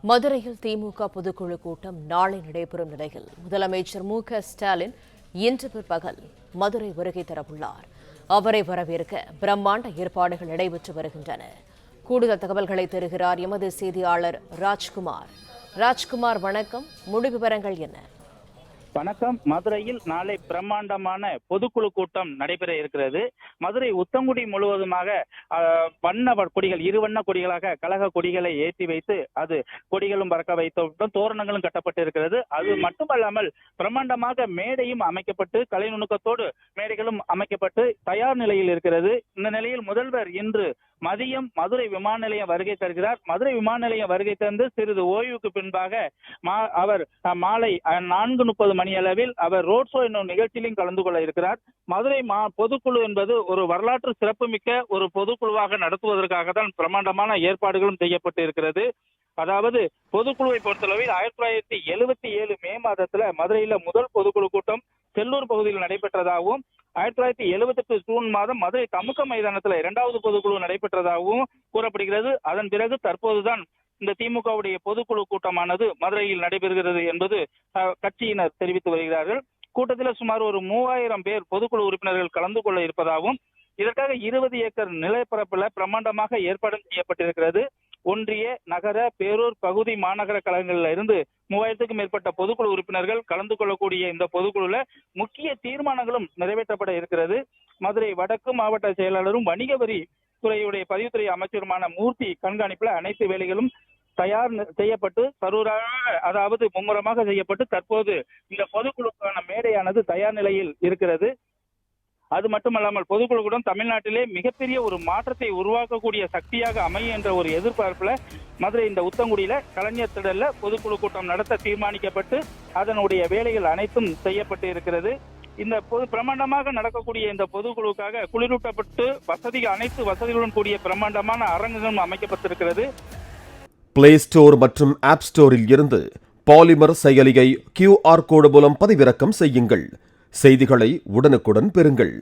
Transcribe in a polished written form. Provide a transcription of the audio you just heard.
மதுரையில் திமுக பொதுக்குழு கூட்டம் நாளை நடைபெறும் நிலையில் முதலமைச்சர் மு.க.ஸ்டாலின் இன்று பிற்பகல் மதுரை வருகை தரவுள்ளார். அவரை வரவேற்க பிரம்மாண்ட ஏற்பாடுகள் நடைபெற்று வருகின்றன. கூடுதல் தகவல்களை தருகிறார் எமது செய்தியாளர் ராஜ்குமார். வணக்கம். முழு விவரங்கள் என்ன? வணக்கம். மதுரையில் நாளை பிரம்மாண்டமான பொதுக்குழு கூட்டம் நடைபெற இருக்கிறது. மதுரை உத்தங்குடி முழுவதுமாக வண்ண கொடிகள், இருவண்ண கொடிகளாக கழக கொடிகளை ஏற்றி வைத்து அது கொடிகளும் பறக்க வைத்தவுடன் தோரணங்களும் கட்டப்பட்டு இருக்கிறது. அது மட்டுமல்லாமல் பிரம்மாண்டமாக மேடையும் அமைக்கப்பட்டு கலை நுணுக்கத்தோடு மேடைகளும் அமைக்கப்பட்டு தயார் நிலையில் இருக்கிறது. இந்த நிலையில் முதல்வர் இன்று மதியம் மதுரை விமான நிலையம் வருகை தருகிறார். மதுரை விமான நிலையம் வருகை தந்து சிறிது ஓய்வுக்கு பின்பாக அவர் மாலை 4:30 மணி அளவில் அவர் ரோட் ஷோ என்னும் நிகழ்ச்சியிலும் கலந்து கொள்ள இருக்கிறார். மதுரை பொதுக்குழு என்பது ஒரு வரலாற்று சிறப்புமிக்க ஒரு பொதுக்குழுவாக நடத்துவதற்காக தான் பிரம்மாண்டமான ஏற்பாடுகளும் செய்யப்பட்டு இருக்கிறது. அதாவது பொதுக்குழுவை பொறுத்தளவில் 1977 மே மாதத்துல மதுரையில முதல் பொதுக்குழு கூட்டம் செல்லூர் பகுதியில் நடைபெற்றதாகவும் 1978 ஜூன் மாதம் மதுரை தமுக்க மைதானத்துல 2வது பொதுக்குழு நடைபெற்றதாகவும் கூறப்படுகிறது. அதன் பிறகு தற்போதுதான் இந்த திமுகவுடைய பொதுக்குழு கூட்டமானது மதுரையில் நடைபெறுகிறது என்பது கட்சியினர் தெரிவித்து வருகிறார்கள். கூட்டத்தில் சுமார் ஒரு 3000 பேர் பொதுக்குழு உறுப்பினர்கள் கலந்து கொள்ள இருப்பதாகவும் இதற்காக 20 ஏக்கர் நிலப்பரப்புல பிரம்மாண்டமாக ஏற்பாடு செய்யப்பட்டிருக்கிறது. ஒன்றிய, நகர, பேரூர், பகுதி, மாநகர கழகங்கள்ல இருந்து 3000க்கும் மேற்பட்ட பொதுக்குழு உறுப்பினர்கள் கலந்து கொள்ளக்கூடிய இந்த பொதுக்குழுல முக்கிய தீர்மானங்களும் நிறைவேற்றப்பட இருக்கிறது. மதுரை வடக்கு மாவட்ட செயலாளரும் வணிக வரி துறையுடைய பதிவுத்துறை அமைச்சருமான மூர்த்தி கண்காணிப்புல அனைத்து வேலைகளும் தயார் செய்யப்பட்டு அதாவது மும்முரமாக செய்யப்பட்டு தற்போது இந்த பொதுக்குழுக்கான மேடையானது தயார் நிலையில் இருக்கிறது. அது மட்டுமல்லாமல் பொதுக்குழு கூட்டம் தமிழ்நாட்டிலே மிகப்பெரிய ஒரு மாற்றத்தை உருவாக்கக்கூடிய சக்தியாக அமையும் என்ற ஒரு எதிர்பார்ப்புல மதுரை இந்த உத்தங்குடியில கலைஞர் திடல்ல பொதுக்குழு கூட்டம் நடத்த தீர்மானிக்கப்பட்டு அதனுடைய வேலைகள் அனைத்தும் செய்யப்பட்டு இருக்கிறது. இந்த பிரம்மாண்டமாக நடக்கக்கூடிய இந்த பொதுக்குழுக்காக குளிரூட்டப்பட்டு அனைத்து வசதிகளுடன் கூடிய பிரம்மாண்டமான அரங்குகளும் அமைக்கப்பட்டிருக்கிறது. பிளே ஸ்டோர் மற்றும் ஆப் ஸ்டோரில் இருந்து பாலிமர் செயலியை QR கோடு மூலம் பதிவிறக்கம் செய்யுங்கள். செய்திகளை உடனுக்குடன் பெறுங்கள்.